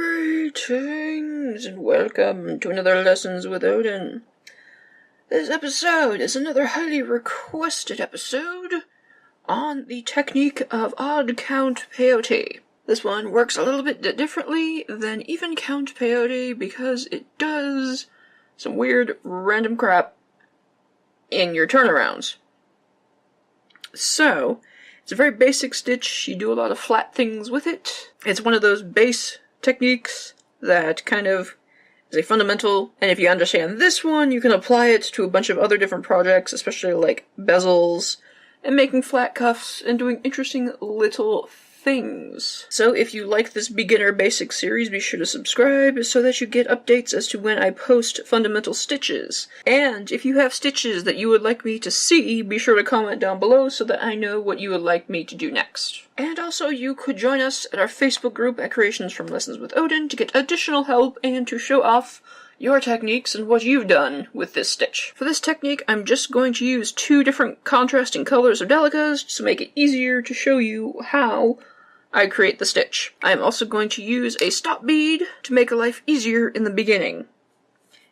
Greetings and welcome to another Lessons with Odin. This episode is another highly requested episode on the technique of odd count peyote. This one works a little bit differently than even count peyote because it does some weird random crap in your turnarounds. So, it's a very basic stitch. You do a lot of flat things with it. It's one of those base techniques that kind of is a fundamental, and if you understand this one, you can apply it to a bunch of other different projects, especially like bezels, and making flat cuffs, and doing interesting little things. So if you like this beginner basic series, be sure to subscribe so that you get updates as to when I post fundamental stitches. And if you have stitches that you would like me to see, be sure to comment down below so that I know what you would like me to do next. And also, you could join us at our Facebook group at Creations from Lessons with Odin to get additional help and to show off your techniques and what you've done with this stitch. For this technique, I'm just going to use 2 different contrasting colors of delicas to make it easier to show you how I create the stitch. I am also going to use a stop bead to make life easier in the beginning.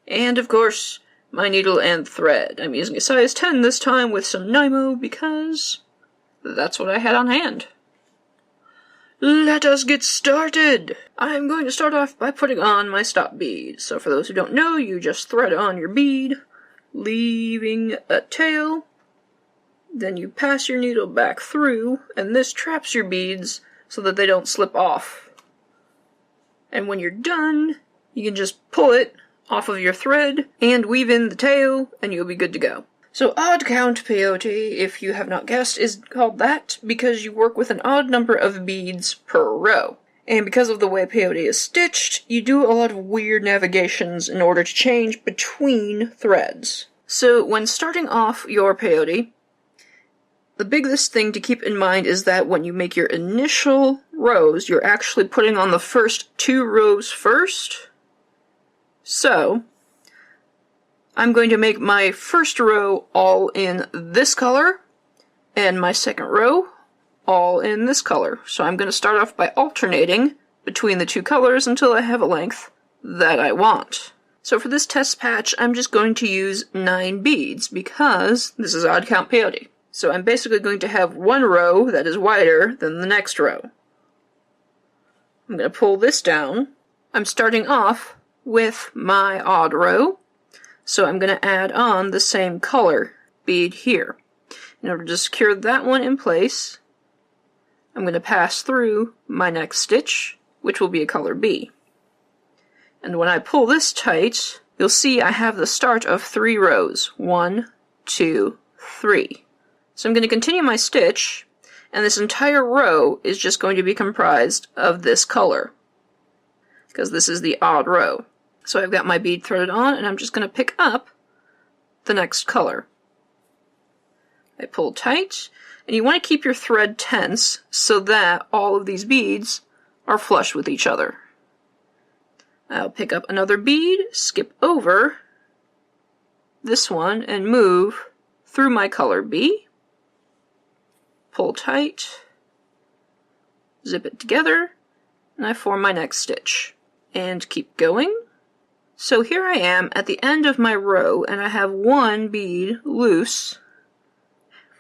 And of course, my needle and thread. I'm using a size 10 this time with some Nymo because that's what I had on hand. Let us get started! I'm going to start off by putting on my stop bead. So for those who don't know, you just thread on your bead, leaving a tail. Then you pass your needle back through, and this traps your beads so that they don't slip off. And when you're done, you can just pull it off of your thread and weave in the tail, and you'll be good to go. So odd count peyote, if you have not guessed, is called that because you work with an odd number of beads per row. And because of the way peyote is stitched, you do a lot of weird navigations in order to change between threads. So when starting off your peyote, the biggest thing to keep in mind is that when you make your initial rows, you're actually putting on the first 2 rows first. So I'm going to make my first row all in this color, and my second row all in this color. So I'm going to start off by alternating between the 2 colors until I have a length that I want. So for this test patch, I'm just going to use 9 beads because this is odd count peyote. So I'm basically going to have one row that is wider than the next row. I'm going to pull this down. I'm starting off with my odd row. So I'm going to add on the same color bead here. In order to secure that one in place, I'm going to pass through my next stitch, which will be a color B. And when I pull this tight, you'll see I have the start of 3 rows. 1, 2, 3. So I'm going to continue my stitch, and this entire row is just going to be comprised of this color, because this is the odd row. So I've got my bead threaded on, and I'm just going to pick up the next color. I pull tight, and you want to keep your thread tense so that all of these beads are flush with each other. I'll pick up another bead, skip over this one, and move through my color B. Pull tight, zip it together, and I form my next stitch. And keep going. So here I am at the end of my row, and I have 1 bead loose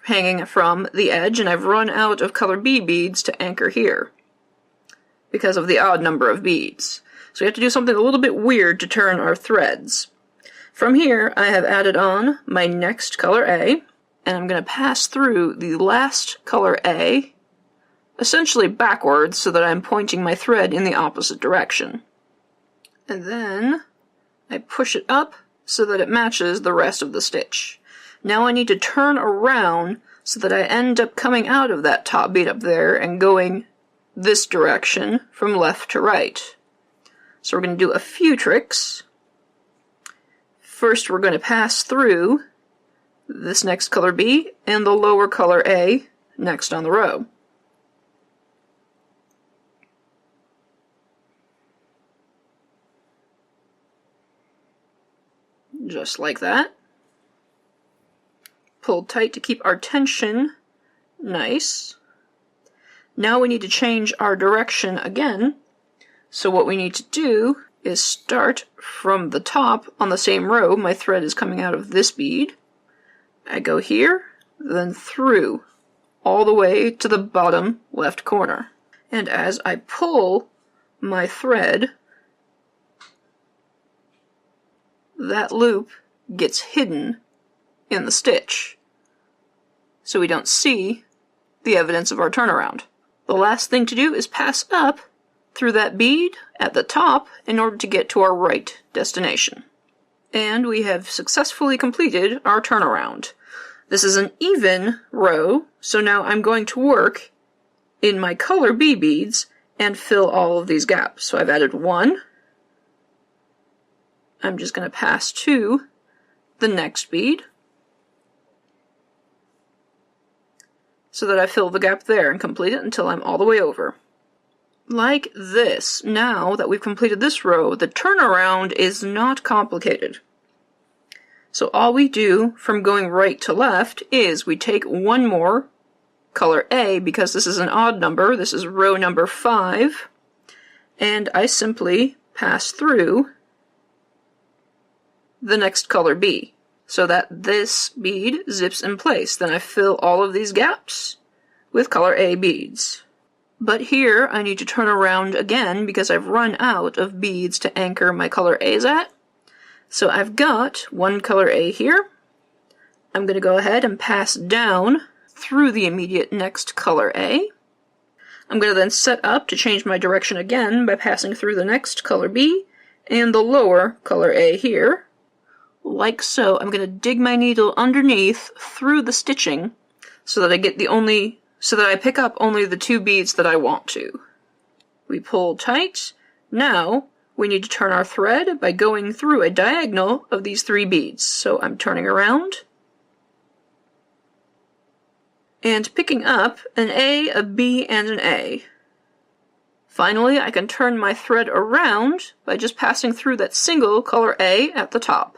hanging from the edge, and I've run out of color B beads to anchor here because of the odd number of beads. So we have to do something a little bit weird to turn our threads. From here, I have added on my next color A, and I'm going to pass through the last color A, essentially backwards so that I'm pointing my thread in the opposite direction. And then I push it up so that it matches the rest of the stitch. Now I need to turn around so that I end up coming out of that top bead up there and going this direction from left to right. So we're going to do a few tricks. First, we're going to pass through this next color B and the lower color A next on the row. Just like that. Pull tight to keep our tension nice. Now we need to change our direction again So what we need to do is start from the top on the same row. My thread is coming out of this bead. I go here, then through, all the way to the bottom left corner. And as I pull my thread, that loop gets hidden in the stitch, so we don't see the evidence of our turnaround. The last thing to do is pass up through that bead at the top in order to get to our right destination. And we have successfully completed our turnaround. This is an even row, so now I'm going to work in my color B beads and fill all of these gaps. So I've added one. I'm just going to pass to the next bead so that I fill the gap there and complete it until I'm all the way over. Like this. Now that we've completed this row, the turnaround is not complicated. So all we do from going right to left is we take one more color A, because this is an odd number, this is row number 5, and I simply pass through the next color B, so that this bead zips in place. Then I fill all of these gaps with color A beads. But here I need to turn around again because I've run out of beads to anchor my color A's at. So I've got one color A here. I'm going to go ahead and pass down through the immediate next color A. I'm going to then set up to change my direction again by passing through the next color B and the lower color A here. Like so. I'm going to dig my needle underneath through the stitching so that I pick up only the 2 beads that I want to. We pull tight. Now we need to turn our thread by going through a diagonal of these 3 beads. So I'm turning around and picking up an A, a B, and an A. Finally, I can turn my thread around by just passing through that single color A at the top.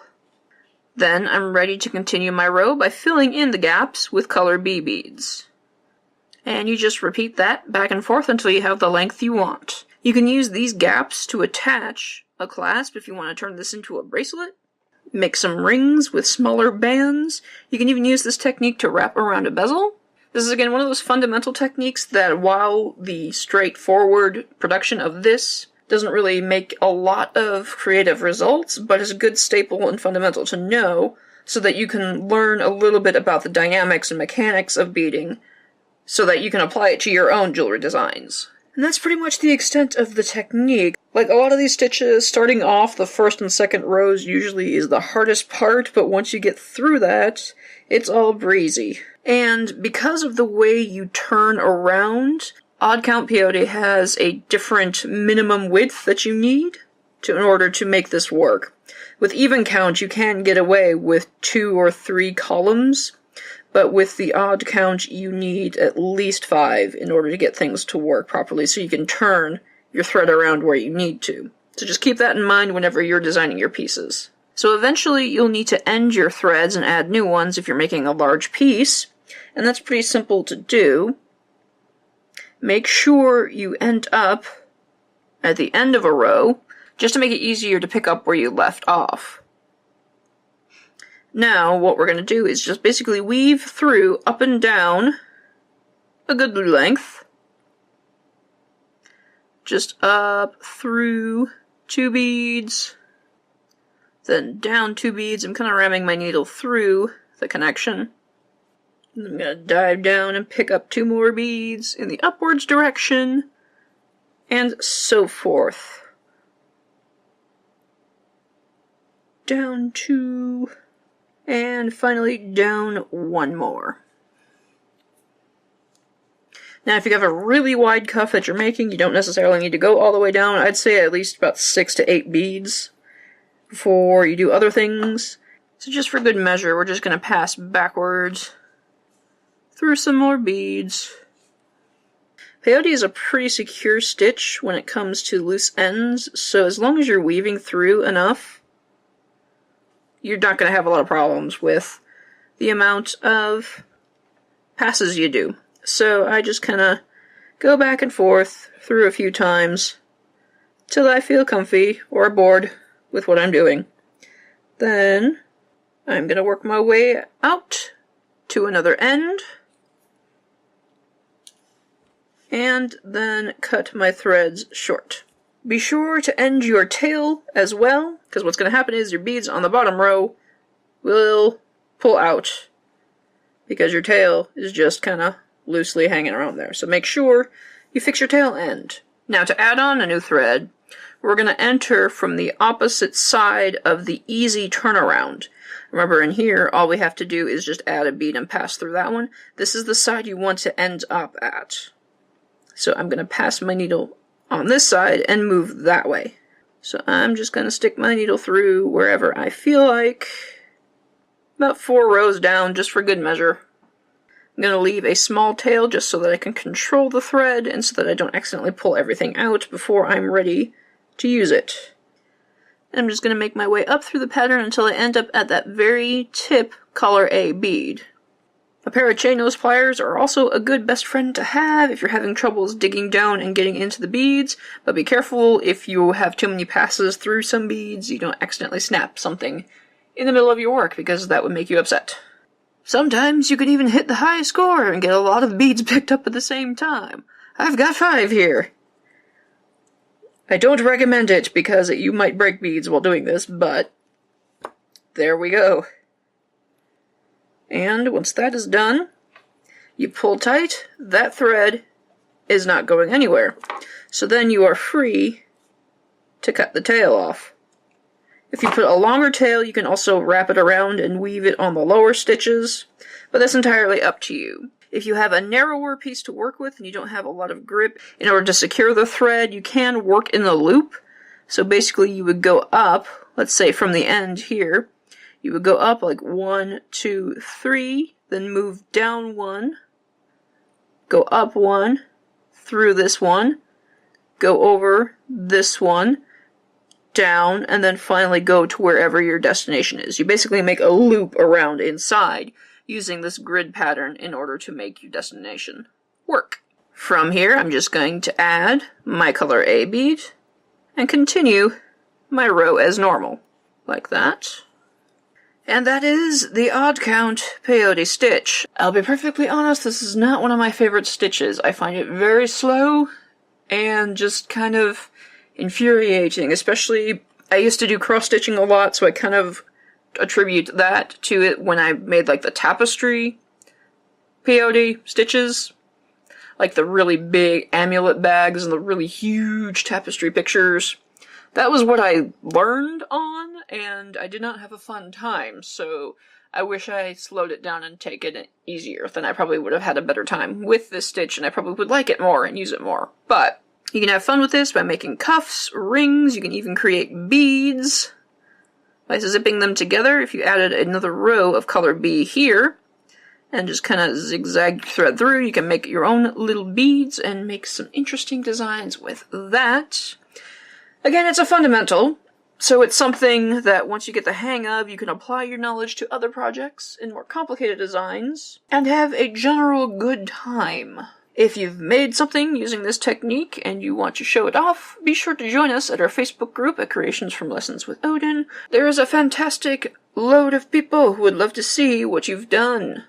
Then I'm ready to continue my row by filling in the gaps with color B beads. And you just repeat that back and forth until you have the length you want. You can use these gaps to attach a clasp if you want to turn this into a bracelet. Make some rings with smaller bands. You can even use this technique to wrap around a bezel. This is again one of those fundamental techniques that, while the straightforward production of this doesn't really make a lot of creative results, but is a good staple and fundamental to know so that you can learn a little bit about the dynamics and mechanics of beading so that you can apply it to your own jewelry designs. And that's pretty much the extent of the technique. Like a lot of these stitches, starting off the first and second rows usually is the hardest part, but once you get through that, it's all breezy. And because of the way you turn around, Odd Count Peyote has a different minimum width that you need in order to make this work. With even count, you can get away with 2 or 3 columns, but with the odd count, you need at least 5 in order to get things to work properly, so you can turn your thread around where you need to. So just keep that in mind whenever you're designing your pieces. So eventually you'll need to end your threads and add new ones if you're making a large piece, and that's pretty simple to do. Make sure you end up at the end of a row, just to make it easier to pick up where you left off. Now, what we're going to do is just basically weave through up and down a good length. Just up through 2 beads, then down 2 beads. I'm kind of ramming my needle through the connection. I'm going to dive down and pick up 2 more beads in the upwards direction, and so forth. Down 2, and finally down 1 more. Now, if you have a really wide cuff that you're making, you don't necessarily need to go all the way down. I'd say at least about 6 to 8 beads before you do other things. So just for good measure, we're just going to pass backwards through some more beads. Peyote is a pretty secure stitch when it comes to loose ends, so as long as you're weaving through enough, you're not going to have a lot of problems with the amount of passes you do. So I just kind of go back and forth through a few times till I feel comfy or bored with what I'm doing. Then I'm going to work my way out to another end, and then cut my threads short. Be sure to end your tail as well, because what's going to happen is your beads on the bottom row will pull out, because your tail is just kind of loosely hanging around there. So make sure you fix your tail end. Now to add on a new thread, we're going to enter from the opposite side of the easy turnaround. Remember, in here, all we have to do is just add a bead and pass through that one. This is the side you want to end up at. So I'm going to pass my needle on this side and move that way. So I'm just going to stick my needle through wherever I feel like. About 4 rows down, just for good measure. I'm going to leave a small tail just so that I can control the thread and so that I don't accidentally pull everything out before I'm ready to use it. And I'm just going to make my way up through the pattern until I end up at that very tip color A bead. A pair of chain nose pliers are also a good best friend to have if you're having troubles digging down and getting into the beads, but be careful if you have too many passes through some beads, you don't accidentally snap something in the middle of your work, because that would make you upset. Sometimes you could even hit the high score and get a lot of beads picked up at the same time. I've got 5 here. I don't recommend it because you might break beads while doing this, but there we go. And once that is done, you pull tight. That thread is not going anywhere. So then you are free to cut the tail off. If you put a longer tail, you can also wrap it around and weave it on the lower stitches, but that's entirely up to you. If you have a narrower piece to work with and you don't have a lot of grip, in order to secure the thread, you can work in the loop. So basically you would go up, let's say from the end here, you would go up like 1, 2, 3, then move down 1, go up 1, through this one, go over this one, down, and then finally go to wherever your destination is. You basically make a loop around inside using this grid pattern in order to make your destination work. From here, I'm just going to add my color A bead and continue my row as normal, like that. And that is the odd count peyote stitch. I'll be perfectly honest, this is not one of my favorite stitches. I find it very slow and just kind of infuriating, especially I used to do cross-stitching a lot, so I kind of attribute that to it when I made like the tapestry peyote stitches, like the really big amulet bags and the really huge tapestry pictures. That was what I learned on, and I did not have a fun time, so I wish I slowed it down and taken it easier. Then I probably would have had a better time with this stitch, and I probably would like it more and use it more. But you can have fun with this by making cuffs, rings, you can even create beads by zipping them together. If you added another row of color B here, and just kind of zigzag thread through, you can make your own little beads and make some interesting designs with that. Again, it's a fundamental, so it's something that once you get the hang of, you can apply your knowledge to other projects in more complicated designs, and have a general good time. If you've made something using this technique and you want to show it off, be sure to join us at our Facebook group at Creations from Lessons with Odin. There is a fantastic load of people who would love to see what you've done.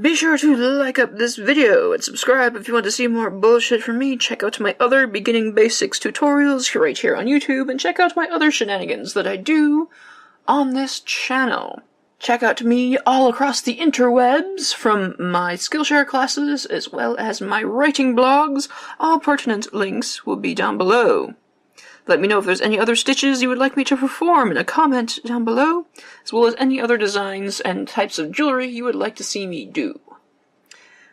Be sure to like up this video and subscribe if you want to see more bullshit from me. Check out my other beginning basics tutorials right here on YouTube, and check out my other shenanigans that I do on this channel. Check out me all across the interwebs, from my Skillshare classes as well as my writing blogs. All pertinent links will be down below. Let me know if there's any other stitches you would like me to perform in a comment down below, as well as any other designs and types of jewelry you would like to see me do.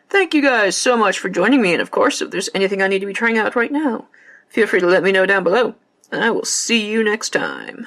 Thank you guys so much for joining me, and of course, if there's anything I need to be trying out right now, feel free to let me know down below, and I will see you next time.